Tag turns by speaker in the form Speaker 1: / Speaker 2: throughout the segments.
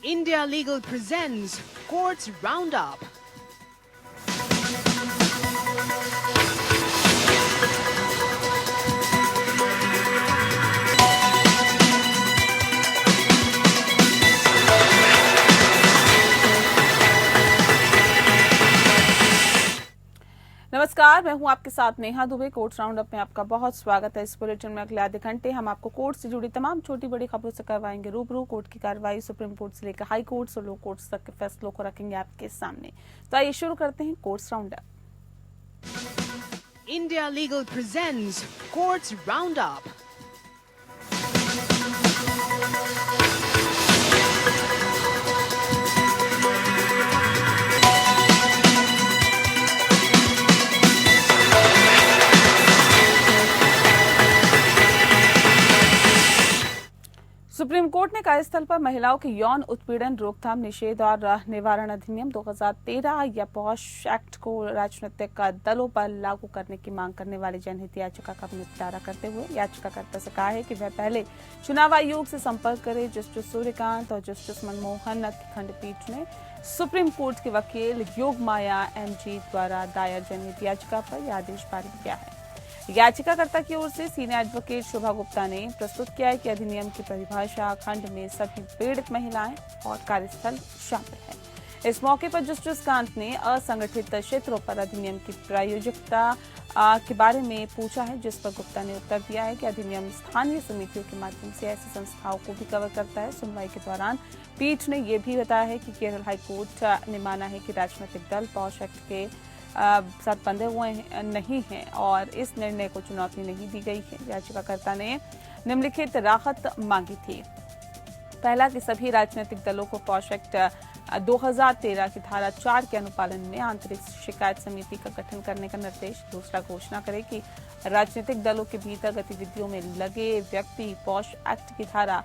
Speaker 1: India Legal presents Courts Roundup.
Speaker 2: नमस्कार, मैं हूं आपके साथ Neha Dubey. Courts round up में आपका बहुत स्वागत है। इस बुलेटिन में अगले आधे घंटे हम आपको कोर्ट से जुड़ी तमाम छोटी बड़ी खबरों से करवाएंगे रूबरू। कोर्ट की कार्रवाई सुप्रीम कोर्ट से लेकर हाई कोर्ट्स और लो कोर्ट्स तक के फैसलों को रखेंगे आपके सामने। तो आइए शुरू करते हैं courts round up.
Speaker 1: India Legal presents Courts Roundup.
Speaker 2: Supreme court ने कार्यस्थल पर महिलाओं के यौन उत्पीड़न रोकथाम निषेध और निवारण अधिनियम 2013 या पॉश एक्ट को राजनीतिक दलों पर लागू करने की मांग करने वाली जनहित याचिका का निपटारा करते हुए याचिकाकर्ता से कहा है कि वह पहले चुनाव आयोग से संपर्क करे। जस्टिस सूर्यकांत और जस्टिस मनमोहन की खंडपीठ ने सुप्रीम कोर्ट के वकील योगमाया एमजी द्वारा दायर जनहित याचिका पर यह आदेश पारित किया है। याचिकाकर्ता की ओर से सीनियर एडवोकेट शोभा गुप्ता ने प्रस्तुत किया है कि अधिनियम की परिभाषा खंड में सभी पीड़ित महिलाएं और कार्यस्थल शामिल है। इस मौके पर जस्टिस कांत ने असंगठित क्षेत्रों पर अधिनियम की प्रायोजिकता के बारे में पूछा है, जिस पर गुप्ता ने उत्तर दिया है कि अधिनियम स्थानीय समितियों के माध्यम से ऐसी संस्थाओं को भी कवर करता है। सुनवाई के दौरान पीठ ने यह भी बताया है कि केरल हाईकोर्ट ने माना है कि राजनीतिक दल पॉश एक्ट के साथ बंधे हुए नहीं हैं और इस निर्णय को चुनौती नहीं दी गई है। याचिकाकर्ता ने निम्नलिखित राहत मांगी थी। पहला कि सभी राजनीतिक दलों को पॉश एक्ट 2013 की धारा 4 के अनुपालन में आंतरिक शिकायत समिति का गठन करने का निर्देश। दूसरा, घोषणा करे कि राजनीतिक दलों के भीतर गतिविधियों में लगे व्यक्ति पॉश एक्ट की धारा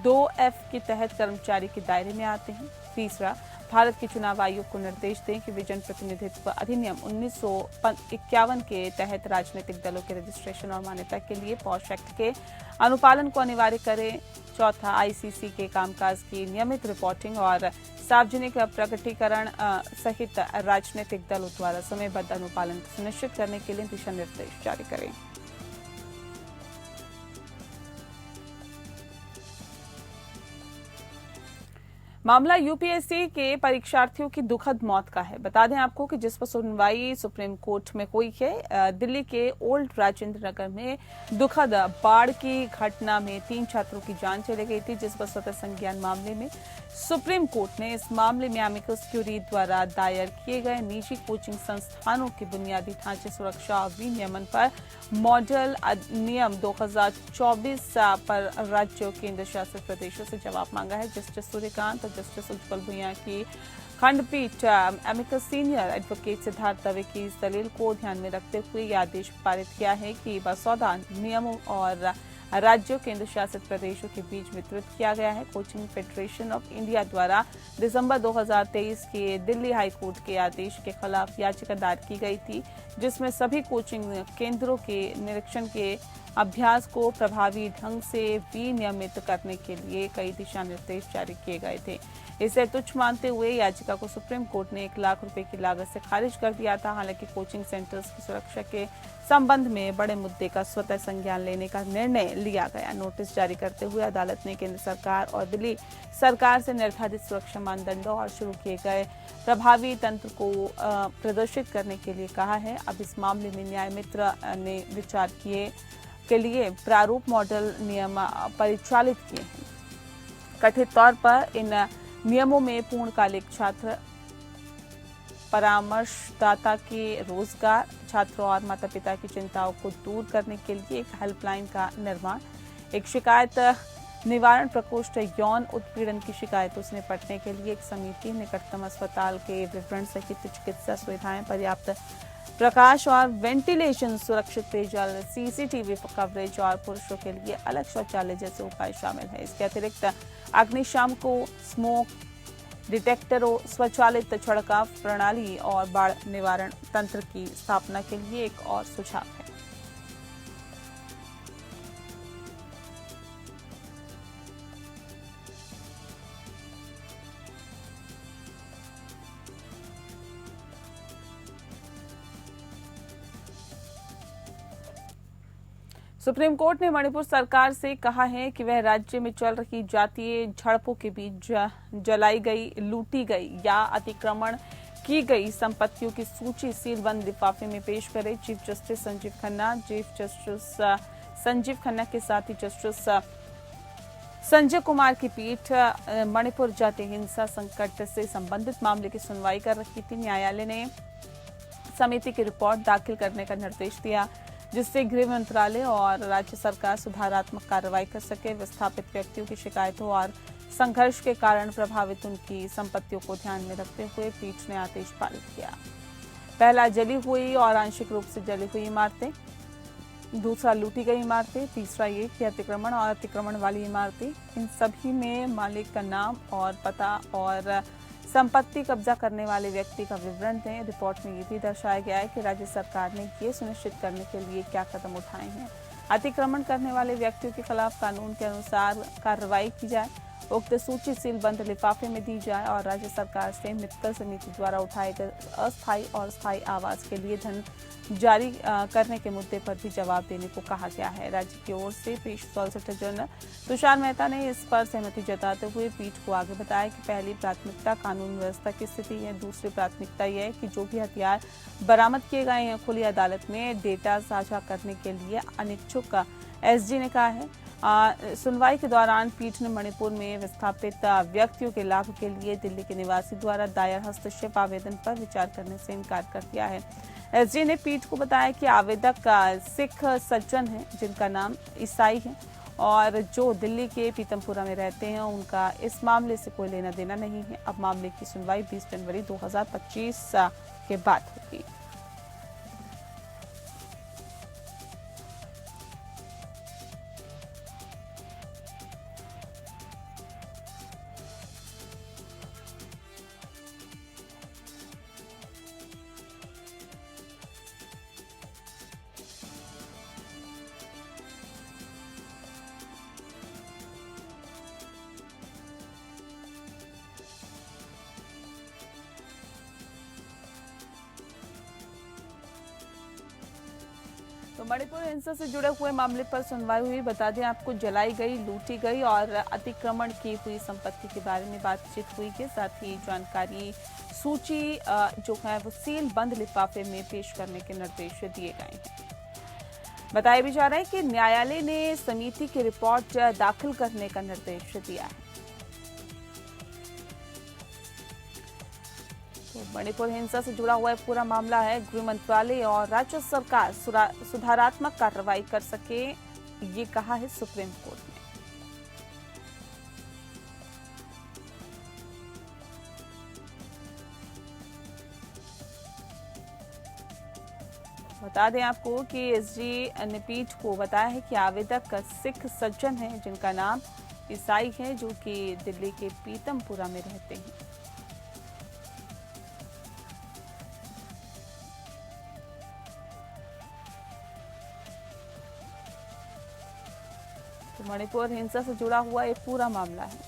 Speaker 2: 2F के तहत कर्मचारी के दायरे में आते हैं। तीसरा, भारत के चुनाव आयोग को निर्देश दें कि विजन प्रतिनिधित्व अधिनियम 1951 के तहत राजनीतिक दलों के रजिस्ट्रेशन और मान्यता के लिए पॉश एक्ट के अनुपालन को अनिवार्य करें। चौथा, आईसीसी के कामकाज की नियमित रिपोर्टिंग और सार्वजनिक प्रकटीकरण सहित राजनीतिक दलों द्वारा समयबद्ध अनुपालन को सुनिश्चित करने के लिए दिशा निर्देश जारी करें। मामला यूपीएससी के परीक्षार्थियों की दुखद मौत का है। बता दें आपको कि जिस पर सुनवाई सुप्रीम कोर्ट में हुई है, दिल्ली के ओल्ड राजेंद्र नगर में दुखद बाढ़ की घटना में 3 छात्रों की जान चली गई थी, जिस पर स्वतः संज्ञान मामले में सुप्रीम कोर्ट ने इस मामले में एमिकस क्यूरी द्वारा दायर किए गए निजी कोचिंग संस्थानों के बुनियादी ढांचे सुरक्षा और विनियमन पर मॉडल अधिनियम 2024 पर राज्यों केंद्र शासित प्रदेशों से जवाब मांगा है। जस्टिस सूर्यकांत और जस्टिस उज्जवल भुइयां की खंडपीठ amicus senior advocate Siddharth Dave की इस दलील को ध्यान में रखते हुए यह आदेश पारित किया है कि बसौदा नियमों और राज्यों केंद्र शासित प्रदेशों के बीच वितरित किया गया है। कोचिंग फेडरेशन ऑफ इंडिया द्वारा दिसंबर 2023 के दिल्ली हाईकोर्ट के आदेश के खिलाफ याचिका दायर की गई थी, जिसमें सभी कोचिंग केंद्रों के निरीक्षण के अभ्यास को प्रभावी ढंग से विनियमित करने के लिए कई दिशा निर्देश जारी किए गए थे। इसे तुच्छ मानते हुए याचिका को सुप्रीम कोर्ट ने 1 लाख रुपए की लागत से खारिज कर दिया था। हालांकि कोचिंग सेंटर्स की सुरक्षा के संबंध में बड़े मुद्दे का स्वतः संज्ञान लेने का निर्णय लिया गया। नोटिस जारी करते हुए अदालत ने केंद्र सरकार और दिल्ली सरकार से निर्धारित सुरक्षा मानदंडों और शुरू किए गए प्रभावी तंत्र को प्रदर्शित करने के लिए कहा है। अब इस मामले में न्याय मित्र ने विचार किए के लिए प्रारूप मॉडल नियम परिचालित किए हैं। कथित तौर पर इन नियमों में पूर्णकालिक छात्र, परामर्शदाता के रोजगार, छात्रों और माता पिता की चिंताओं को दूर करने के लिए एक हेल्पलाइन का निर्माण, एक शिकायत निवारण प्रकोष्ठ, यौन उत्पीड़न की शिकायतों से निपटने के लिए एक समिति, निकटतम अस्पताल के विवरण सहित चिकित्सा सुविधाएं, पर्याप्त प्रकाश और वेंटिलेशन, सुरक्षित पेयजल, सीसीटीवी कवरेज और पुरुषों के लिए अलग शौचालय जैसे उपाय शामिल है। इसके अतिरिक्त अग्निशामकों, स्मोक डिटेक्टरों, स्वचालित छिड़काव प्रणाली और बाढ़ निवारण तंत्र की स्थापना के लिए एक और सुझाव है। सुप्रीम कोर्ट ने मणिपुर सरकार से कहा है कि वह राज्य में चल रही जातीय झड़पों के बीच जलाई गई, लूटी गई या अतिक्रमण की गई संपत्तियों की सूची सीलबंद लिफाफे में पेश करे। चीफ जस्टिस संजीव खन्ना के साथ ही जस्टिस संजय कुमार की पीठ मणिपुर जातीय हिंसा संकट से संबंधित मामले की सुनवाई कर रही थी। न्यायालय ने समिति की रिपोर्ट दाखिल करने का निर्देश दिया, जिससे गृह मंत्रालय और राज्य सरकार सुधारात्मक कार्रवाई कर सके। विस्थापित व्यक्तियों की शिकायतों और संघर्ष के कारण प्रभावित उनकी संपत्तियों को ध्यान में रखते हुए पीठ ने आदेश पारित किया। पहला, जली हुई और आंशिक रूप से जली हुई इमारतें। दूसरा, लूटी गई इमारतें। तीसरा ये कि अतिक्रमण और अतिक्रमण वाली इमारतें। इन सभी में मालिक का नाम और पता और संपत्ति कब्जा करने वाले व्यक्ति का विवरण दें। रिपोर्ट में ये भी दर्शाया गया है कि राज्य सरकार ने ये सुनिश्चित करने के लिए क्या कदम उठाए हैं। अतिक्रमण करने वाले व्यक्तियों के खिलाफ कानून के अनुसार कार्रवाई की जाए, उक्त सूची सीलबंद लिफाफे में दी जाए और राज्य सरकार से मित्तल समिति द्वारा उठाए गए अस्थायी और स्थायी आवास के लिए धन जारी करने के मुद्दे पर भी जवाब देने को कहा गया है। राज्य की ओर से पेश सॉलिसिटर जनरल तुषार मेहता ने इस पर सहमति जताते हुए पीठ को आगे बताया कि पहली प्राथमिकता कानून व्यवस्था की स्थिति है। दूसरी प्राथमिकता यह है कि जो भी हथियार बरामद किए गए हैं खुली अदालत में डेटा साझा करने के लिए अनिच्छुक एसजी ने कहा है। सुनवाई के दौरान पीठ ने मणिपुर में विस्थापित व्यक्तियों के लाभ के लिए दिल्ली के निवासी द्वारा दायर हस्तक्षेप आवेदन पर विचार करने से इनकार कर दिया है। एसजी ने पीठ को बताया कि आवेदक सिख सज्जन हैं जिनका नाम ईसाई है और जो दिल्ली के पीतमपुरा में रहते हैं, उनका इस मामले से कोई लेना देना नहीं है। अब मामले की सुनवाई 20 जनवरी 2025 के बाद होगी। तो मणिपुर हिंसा से जुड़े हुए मामले पर सुनवाई हुई। बता दें आपको, जलाई गई, लूटी गई और अतिक्रमण की हुई संपत्ति के बारे में बातचीत हुई है। साथ ही जानकारी सूची जो है वो सील बंद लिफाफे में पेश करने के निर्देश दिए गए हैं। बताया भी जा रहा है कि न्यायालय ने समिति की रिपोर्ट दाखिल करने का निर्देश दिया है। मणिपुर हिंसा से जुड़ा हुआ पूरा मामला है। गृह मंत्रालय और राज्य सरकार सुधारात्मक कार्रवाई कर सके, ये कहा है सुप्रीम कोर्ट ने। बता दें आपको कि एसजी ने पीठ को बताया है कि आवेदक सिख सज्जन हैं जिनका नाम ईसाई है, जो कि दिल्ली के पीतमपुरा में रहते हैं। तो मणिपुर हिंसा से जुड़ा हुआ एक पूरा मामला है।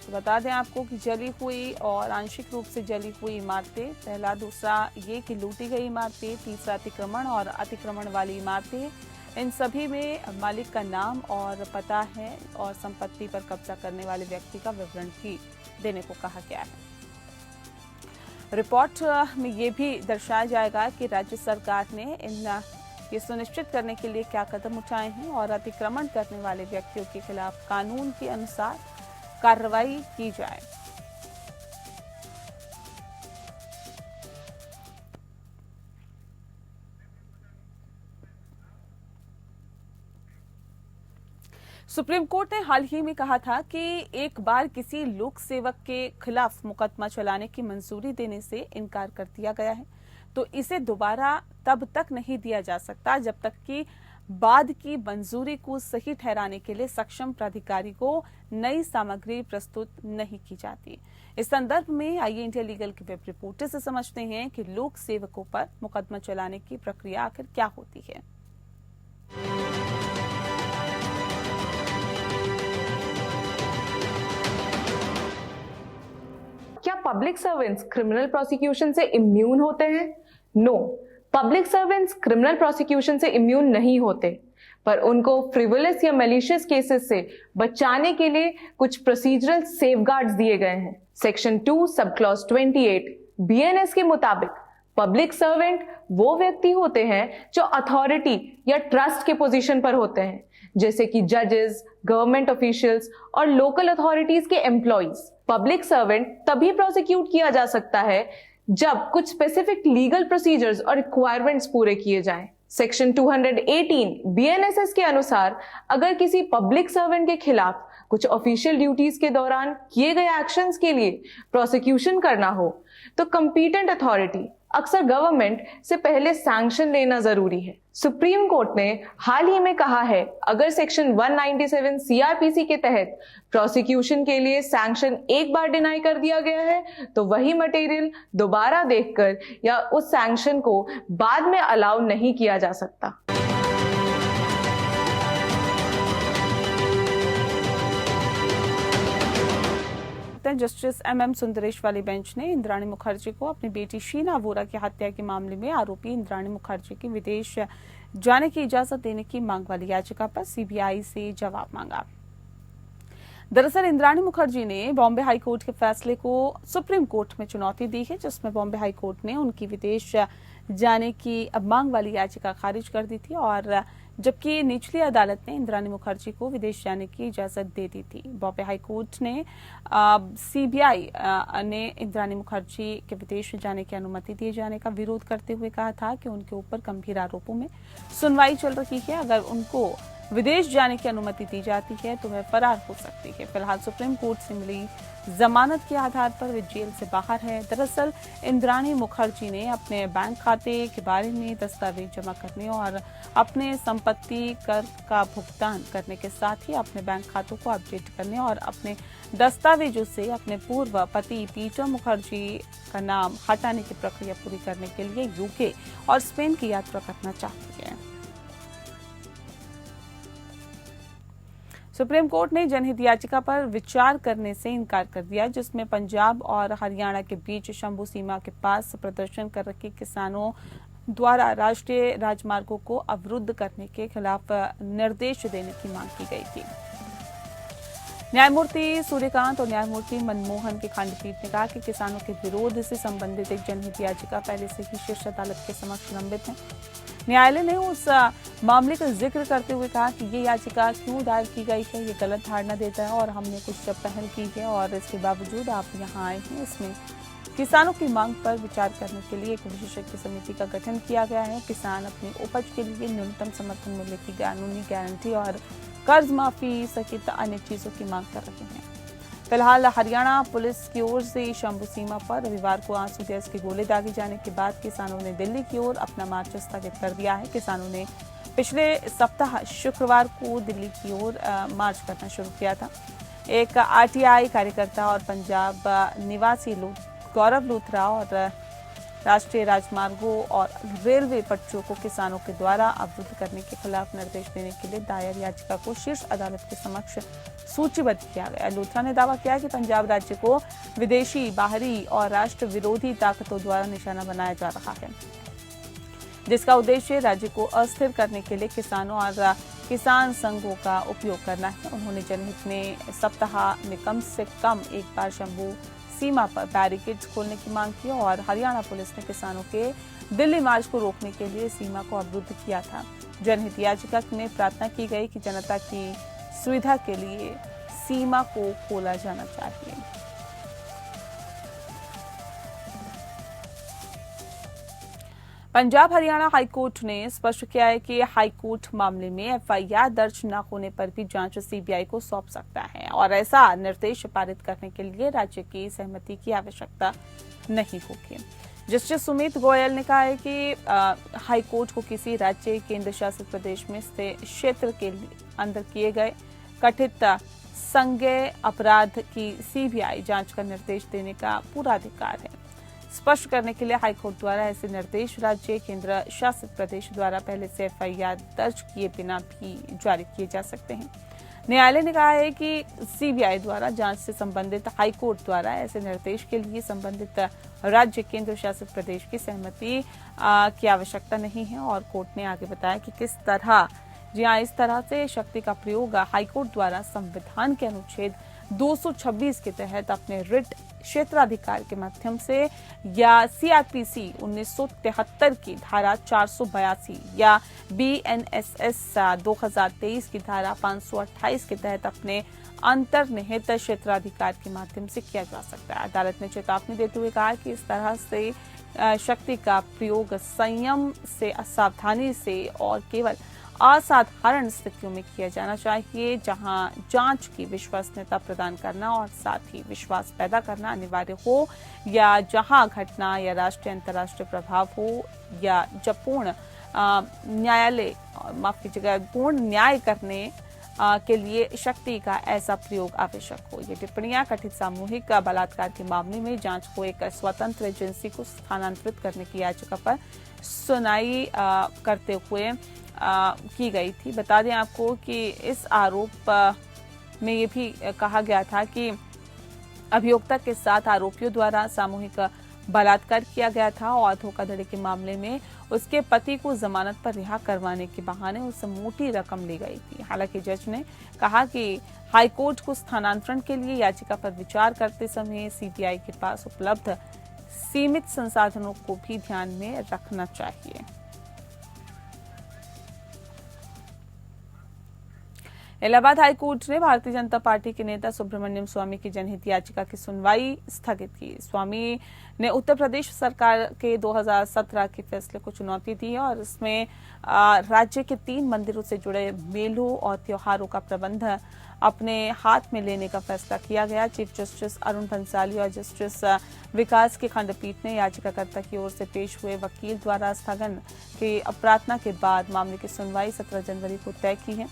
Speaker 2: तो बता दें आपको कि जली हुई और आंशिक रूप से जली हुई इमारतें। पहला, दूसरा ये कि लूटी गई इमारतें। तीसरा, अतिक्रमण और अतिक्रमण वाली इमारतें। इन सभी में मालिक का नाम और पता है और संपत्ति पर कब्जा करने वाले व्यक्ति का विवरण भी देने को कहा गया है। रिपोर्ट में ये भी दर्शाया जाएगा कि राज्य सरकार ने ये सुनिश्चित करने के लिए क्या कदम उठाए हैं और अतिक्रमण करने वाले व्यक्तियों के खिलाफ कानून के अनुसार कार्रवाई की जाए। सुप्रीम कोर्ट ने हाल ही में कहा था कि एक बार किसी लोक सेवक के खिलाफ मुकदमा चलाने की मंजूरी देने से इनकार कर दिया गया है तो इसे दोबारा तब तक नहीं दिया जा सकता जब तक कि बाद की मंजूरी को सही ठहराने के लिए सक्षम प्राधिकारी को नई सामग्री प्रस्तुत नहीं की जाती। इस संदर्भ में आइए इंडिया लीगल की वेब रिपोर्टर से समझते हैं कि लोक सेवकों पर मुकदमा चलाने की प्रक्रिया आखिर क्या होती है।
Speaker 3: क्या पब्लिक सर्वेंट्स क्रिमिनल प्रोसिक्यूशन से इम्यून होते हैं? No, public servants criminal prosecution से इम्यून नहीं होते, पर उनको फ्रिवोलस या मैलिशियस केसेस से बचाने के लिए कुछ प्रोसीजरल सेफगार्ड्स दिए गए हैं। सेक्शन 2 सब क्लॉज 28 बीएनएस के मुताबिक पब्लिक सर्वेंट वो व्यक्ति होते हैं जो अथॉरिटी या ट्रस्ट के पोजीशन पर होते हैं, जैसे कि जजेस, गवर्नमेंट ऑफिशियल्स और लोकल अथॉरिटीज के एम्प्लॉइज। पब्लिक सर्वेंट तभी प्रोसिक्यूट किया जा सकता है जब कुछ स्पेसिफिक लीगल प्रोसीजर्स और रिक्वायरमेंट्स पूरे किए जाएं। सेक्शन 218 बीएनएसएस के अनुसार अगर किसी पब्लिक सर्वेंट के खिलाफ कुछ ऑफिशियल ड्यूटीज के दौरान किए गए एक्शंस के लिए प्रोसिक्यूशन करना हो तो कंपीटेंट अथॉरिटी, अक्सर गवर्नमेंट, से पहले सैंक्शन लेना जरूरी है। सुप्रीम कोर्ट ने हाल ही में कहा है, अगर सेक्शन 197 सीआरपीसी के तहत प्रोसिक्यूशन के लिए सैंक्शन एक बार डिनाई कर दिया गया है तो वही मटेरियल दोबारा देखकर या उस सैंक्शन को बाद में अलाउ नहीं किया जा सकता।
Speaker 2: जस्टिस एमएम सुंदरेश वाली बेंच ने इंद्राणी मुखर्जी को अपनी बेटी शीना वोरा की हत्या के मामले में आरोपी इंद्राणी मुखर्जी की विदेश जाने की इजाजत देने की मांग वाली याचिका पर सीबीआई से जवाब मांगा। दरअसल इंद्राणी मुखर्जी ने बॉम्बे हाई कोर्ट के फैसले को सुप्रीम कोर्ट में चुनौती दी है, जिसमें बॉम्बे हाई कोर्ट ने उनकी विदेश जाने की मांग वाली याचिका खारिज कर दी थी, और जबकि निचली अदालत ने इंद्राणी मुखर्जी को विदेश जाने की इजाजत दे दी थी। बॉम्बे हाई कोर्ट ने सीबीआई ने इंद्राणी मुखर्जी के विदेश जाने की अनुमति दिए जाने का विरोध करते हुए कहा था कि उनके ऊपर गंभीर आरोपों में सुनवाई चल रही है, अगर उनको विदेश जाने की अनुमति दी जाती है तो वह फरार हो सकती है। फिलहाल सुप्रीम कोर्ट से मिली जमानत के आधार पर वे जेल से बाहर है। दरअसल इंद्राणी मुखर्जी ने अपने बैंक खाते के बारे में दस्तावेज जमा करने और अपने संपत्ति कर का भुगतान करने के साथ ही अपने बैंक खातों को अपडेट करने और अपने दस्तावेजों से अपने पूर्व पति पीटर मुखर्जी का नाम हटाने की प्रक्रिया पूरी करने के लिए यूके और स्पेन की यात्रा करना चाहती है। सुप्रीम कोर्ट ने जनहित याचिका पर विचार करने से इनकार कर दिया, जिसमें पंजाब और हरियाणा के बीच शंभू सीमा के पास प्रदर्शन कर रखे किसानों द्वारा राष्ट्रीय राजमार्गों को अवरुद्ध करने के खिलाफ निर्देश देने की मांग की गई थी। न्यायमूर्ति सूर्यकांत और न्यायमूर्ति मनमोहन की खंडपीठ ने कहा कि किसानों के विरोध से संबंधित एक जनहित याचिका पहले से ही शीर्ष अदालत के समक्ष लंबित है। न्यायालय ने उस मामले का जिक्र करते हुए कहा कि ये याचिका क्यों दायर की गई है, ये गलत धारणा देता है और हमने कुछ पहल की है और इसके बावजूद आप यहाँ आए हैं। इसमें किसानों की मांग पर विचार करने के लिए एक विशेषज्ञ समिति का गठन किया गया है। किसान अपनी उपज के लिए न्यूनतम समर्थन मूल्य की कानूनी गारंटी और कर्ज माफी सहित अन्य चीजों की मांग कर रहे हैं। फिलहाल हरियाणा पुलिस की ओर से शंभू सीमा पर रविवार को आंसू गैस के गोले दागे जाने के बाद किसानों ने दिल्ली की ओर अपना मार्च स्थगित कर दिया है। किसानों ने पिछले सप्ताह शुक्रवार को दिल्ली की ओर मार्च करना शुरू किया था। एक आरटीआई कार्यकर्ता और पंजाब निवासी गौरव लूथरा और राष्ट्रीय राजमार्गों और रेलवे पटरियों को किसानों के द्वारा अवरुद्ध करने के खिलाफ निर्देश देने के लिए दायर याचिका को शीर्ष अदालत के समक्ष सूचीबद्ध किया गया। लूथरा ने दावा किया कि पंजाब राज्य को विदेशी, बाहरी और राष्ट्र विरोधी ताकतों द्वारा निशाना बनाया जा रहा है, जिसका उद्देश्य राज्य को अस्थिर करने के लिए किसानों और किसान संघों का उपयोग करना है। उन्होंने जनहित में सप्ताह में कम से कम एक बार शंभू सीमा पर बैरिकेड्स खोलने की मांग की और हरियाणा पुलिस ने किसानों के दिल्ली मार्च को रोकने के लिए सीमा को अवरुद्ध किया था। जनहित याचिका में प्रार्थना की गई कि जनता की सुविधा के लिए सीमा को खोला जाना चाहिए। पंजाब हरियाणा हाईकोर्ट ने स्पष्ट किया है कि हाईकोर्ट मामले में एफआईआर दर्ज न होने पर भी जांच सीबीआई को सौंप सकता है और ऐसा निर्देश पारित करने के लिए राज्य की सहमति की आवश्यकता नहीं होगी। जस्टिस सुमित गोयल ने कहा है कि हाईकोर्ट को किसी राज्य, केंद्र शासित प्रदेश में स्थित क्षेत्र के अंदर किए गए कथित संज्ञेय अपराध की सीबीआई जांच का निर्देश देने का पूरा अधिकार है। स्पष्ट करने के लिए हाईकोर्ट द्वारा ऐसे निर्देश राज्य, केंद्र शासित प्रदेश द्वारा पहले से एफआईआर दर्ज किए बिना भी जारी किए जा सकते हैं। न्यायालय ने कहा है कि सीबीआई द्वारा जांच से संबंधित हाईकोर्ट द्वारा ऐसे निर्देश के लिए संबंधित राज्य केंद्र शासित प्रदेश की सहमति की आवश्यकता नहीं है। और कोर्ट ने आगे बताया कि किस तरह इस तरह से शक्ति का प्रयोग हाईकोर्ट द्वारा संविधान के अनुच्छेद 226 के तहत अपने रिट क्षेत्राधिकार के माध्यम से या सीआरपीसी 1973 की धारा 482 या बीएनएसएस 2023 की धारा 528 के तहत अपने अंतर्निहित क्षेत्राधिकार के माध्यम से किया जा सकता है। अदालत ने चेतावनी देते हुए कहा कि इस तरह से शक्ति का प्रयोग संयम से, सावधानी से और केवल असाधारण स्थितियों में किया जाना चाहिए, जहां जांच की विश्वसनीयता प्रदान करना और साथ ही विश्वास पैदा करना अनिवार्य हो, या जहां घटना या राष्ट्रीय अंतर्राष्ट्रीय प्रभाव हो, या जब पूर्ण न्याय करने के लिए शक्ति का ऐसा प्रयोग आवश्यक हो। ये टिप्पणियां कथित सामूहिक बलात्कार के मामले में जांच को एक स्वतंत्र एजेंसी को स्थानांतरित करने की याचिका पर सुनवाई करते हुए की गई थी। बता दें आपको कि इस आरोप में ये भी कहा गया था कि अभियोक्ता के साथ आरोपियों द्वारा सामूहिक बलात्कार किया गया था और धोखाधड़ी के मामले में उसके पति को जमानत पर रिहा करवाने के बहाने उससे मोटी रकम ली गई थी। हालांकि जज ने कहा कि हाईकोर्ट को स्थानांतरण के लिए याचिका पर विचार करते समय सीबीआई के पास उपलब्ध सीमित संसाधनों को भी ध्यान में रखना चाहिए। इलाहाबाद हाईकोर्ट ने भारतीय जनता पार्टी के नेता सुब्रमण्यम स्वामी की जनहित याचिका की सुनवाई स्थगित की। स्वामी ने उत्तर प्रदेश सरकार के 2017 के फैसले को चुनौती दी और इसमें राज्य के 3 मंदिरों से जुड़े मेलों और त्योहारों का प्रबंध अपने हाथ में लेने का फैसला किया गया। चीफ जस्टिस अरुण भंसाली और जस्टिस विकास की खंडपीठ ने याचिकाकर्ता की ओर से पेश हुए वकील द्वारा स्थगन की प्रार्थना के बाद मामले की सुनवाई 17 जनवरी को तय की है।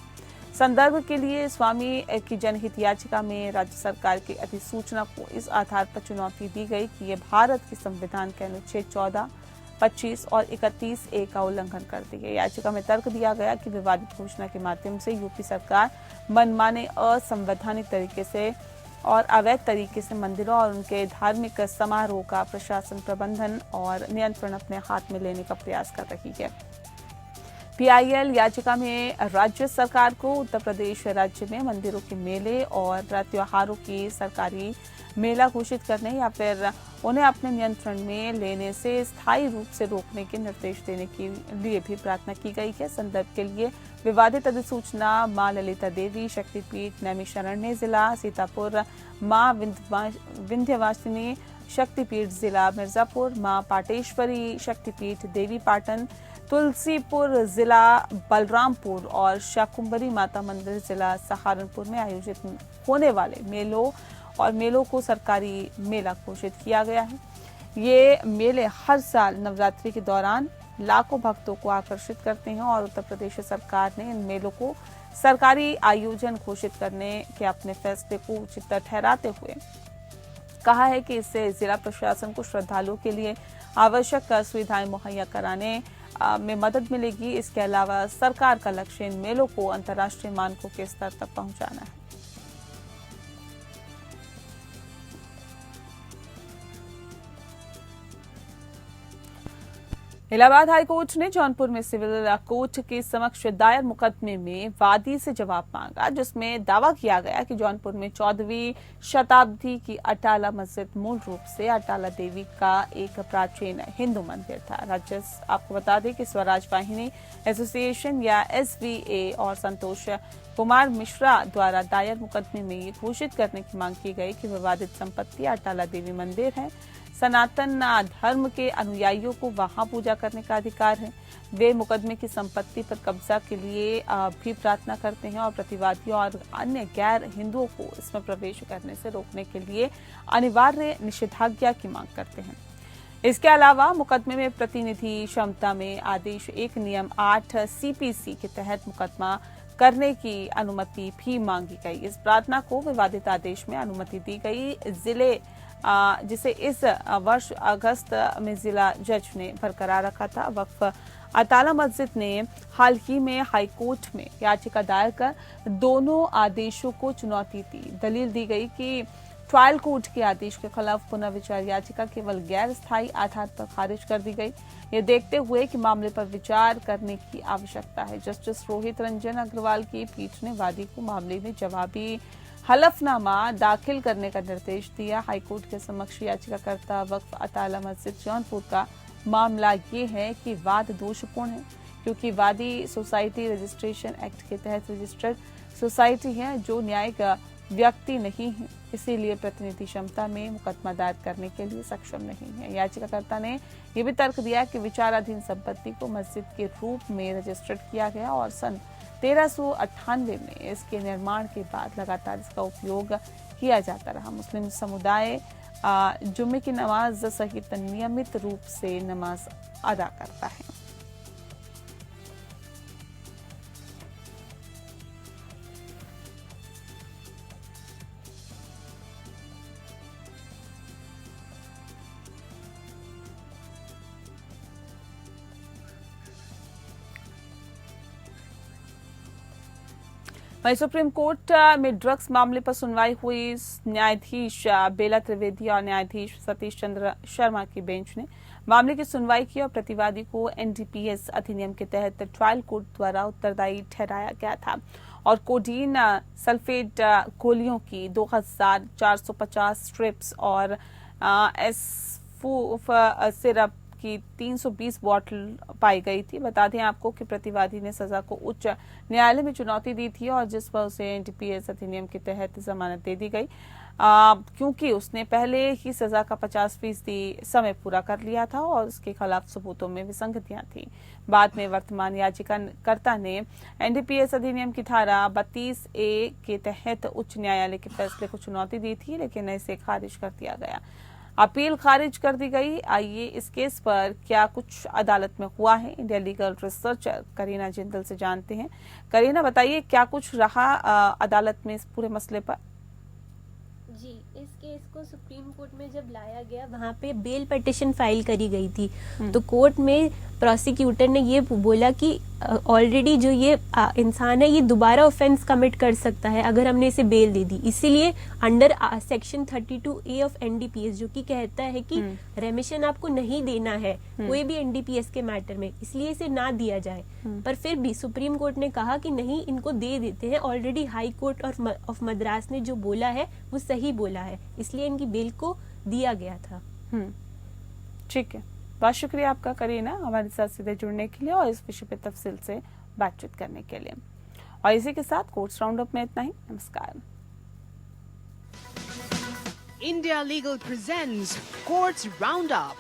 Speaker 2: संदर्भ के लिए स्वामी की जनहित याचिका में राज्य सरकार की अधिसूचना को इस आधार पर चुनौती दी गई कि ये भारत के संविधान के अनुच्छेद 14, 25 और 31A का उल्लंघन करती है। याचिका में तर्क दिया गया कि विवादित घोषणा के माध्यम से यूपी सरकार मनमाने असंवैधानिक तरीके से और अवैध तरीके से मंदिरों और उनके धार्मिक समारोह का प्रशासन, प्रबंधन और नियंत्रण अपने हाथ में लेने का प्रयास कर रही है। पीआईएल याचिका में राज्य सरकार को उत्तर प्रदेश राज्य में मंदिरों के मेले और त्योहारों की सरकारी मेला घोषित करने या फिर उन्हें अपने नियंत्रण में लेने से स्थायी रूप से रोकने के निर्देश देने के लिए भी प्रार्थना की गई है। संदर्भ के लिए विवादित अधिसूचना मां ललिता देवी शक्तिपीठ नैमिषारण्य जिला सीतापुर, मां विंध्यवासिनी शक्तिपीठ जिला मिर्जापुर, मां पाटेश्वरी शक्तिपीठ देवी पाटन, तुलसीपुर जिला बलरामपुर और शाकुंभरी माता मंदिर जिला सहारनपुर में आयोजित होने वाले मेलों को सरकारी मेला घोषित किया गया है। ये मेले हर साल नवरात्रि के दौरान लाखों भक्तों को आकर्षित करते हैं और उत्तर प्रदेश सरकार ने इन मेलों को सरकारी आयोजन घोषित करने के अपने फैसले को उचित ठहराते हुए कहा है कि इससे जिला प्रशासन को श्रद्धालुओं के लिए आवश्यक सुविधाएं मुहैया कराने में मदद मिलेगी। इसके अलावा सरकार का लक्ष्य इन मेलों को अंतर्राष्ट्रीय मानकों के स्तर तक पहुंचाना है। इलाहाबाद हाईकोर्ट ने जौनपुर में सिविल कोर्ट के समक्ष दायर मुकदमे में वादी से जवाब मांगा, जिसमें दावा किया गया कि जौनपुर में 14वीं शताब्दी की अटाला मस्जिद मूल रूप से अटाला देवी का एक प्राचीन हिंदू मंदिर था। राज्य आपको बता दें कि स्वराज वाहिनी एसोसिएशन या SVA और संतोष कुमार मिश्रा द्वारा दायर मुकदमे में ये घोषित करने की मांग की गई कि विवादित संपत्ति अटाला देवी मंदिर है। सनातन धर्म के अनुयायियों को वहां पूजा करने का अधिकार है। वे मुकदमे की संपत्ति पर कब्जा के लिए भी प्रार्थना करते हैं और प्रतिवादियों और अन्य गैर हिंदुओं को इसमें प्रवेश करने से रोकने के लिए अनिवार्य निषेधाज्ञा की मांग करते हैं। इसके अलावा मुकदमे में प्रतिनिधि क्षमता में आदेश 1 नियम 8 CPC के तहत मुकदमा करने की अनुमति भी मांगी गई। इस प्रार्थना को विवादित आदेश में अनुमति दी गई, जिसे इस वर्ष अगस्त में जिला जज ने बरकरार रखा था। वक्फ अताला मस्जिद ने हाल ही में हाई कोर्ट में याचिका दायर कर दोनों आदेशों को चुनौती दी। दलील दी गई कि ट्रायल कोर्ट के आदेश के खिलाफ पुनर्विचार याचिका केवल गैर स्थायी आधार पर खारिज कर दी गई। ये देखते हुए कि मामले पर विचार करने की आवश्यकता है, जस्टिस रोहित रंजन अग्रवाल की पीठ ने वादी को मामले में जवाबी हलफनामा दाखिल करने का निर्देश दिया। हाईकोर्ट के समक्ष याचिकाकर्ता वक्फ अताला मस्जिद जौनपुर का मामला ये है कि वाद दोषपूर्ण है, क्योंकि वादी सोसाइटी रजिस्ट्रेशन एक्ट के तहत रजिस्टर्ड सोसाइटी है जो न्यायिक व्यक्ति नहीं है, इसीलिए प्रतिनिधि क्षमता में मुकदमा दायर करने के लिए सक्षम नहीं है। याचिकाकर्ता ने यह भी तर्क दिया कि विचाराधीन संपत्ति को मस्जिद के रूप में रजिस्टर्ड किया गया और सन 1398 में इसके निर्माण के बाद लगातार इसका उपयोग किया जाता रहा। मुस्लिम समुदाय जुम्मे की नमाज सहित नियमित रूप से नमाज अदा करता है। वहीं सुप्रीम कोर्ट में ड्रग्स मामले पर सुनवाई हुई। न्यायाधीश बेला त्रिवेदी और न्यायाधीश सतीश चंद्र शर्मा की बेंच ने मामले की सुनवाई की और प्रतिवादी को एनडीपीएस अधिनियम के तहत ट्रायल कोर्ट द्वारा उत्तरदायी ठहराया गया था और कोडीन सल्फेट गोलियों की 2450 स्ट्रिप्स और एसफूफ सिरप की 320 बॉटल पाई गई थी। बता दें आपको कि प्रतिवादी ने सजा को उच्च न्यायालय में चुनौती दी थी और जिस पर उसे एनडीपीएस अधिनियम के तहत जमानत दे दी गई, क्योंकि उसने पहले ही सजा का 50% समय पूरा कर लिया था और उसके खिलाफ सबूतों में विसंगतियां थी। बाद में वर्तमान याचिकाकर्ता ने एनडीपीएस अधिनियम की धारा 32A के तहत उच्च न्यायालय के फैसले को चुनौती दी थी, लेकिन इसे खारिज कर दिया गया। अपील खारिज कर दी गई। आइए इस केस पर क्या कुछ अदालत में हुआ है, India legal researcher Kareena Jindal से जानते हैं। करीना, बताइए क्या कुछ रहा अदालत में इस पूरे मसले पर।
Speaker 4: जी, इस केस को सुप्रीम कोर्ट में जब लाया गया वहाँ पे बेल पिटिशन फाइल करी गई थी, तो कोर्ट में प्रोसिक्यूटर ने ये बोला कि ऑलरेडी जो ये इंसान है ये दोबारा ऑफेंस कमिट कर सकता है अगर हमने इसे बेल दे दी। इसीलिए under section 32A of NDPS जो कि कहता है कि रेमिशन आपको नहीं देना है कोई भी एनडीपीएस के मैटर में, इसलिए इसे ना दिया जाए। पर फिर भी सुप्रीम कोर्ट ने कहा कि नहीं, इनको दे देते हैं। Already high court of Madras ने जो बोला है वो सही बोला है, इसलिए इनकी बेल को दिया गया था।
Speaker 2: ठीक है, बहुत शुक्रिया आपका करीना हमारे साथ सीधे जुड़ने के लिए और इस विषय पे तफसील से बातचीत करने के लिए। और इसी के साथ कोर्ट्स राउंड अप में इतना ही। नमस्कार।
Speaker 1: India Legal presents Courts Roundup.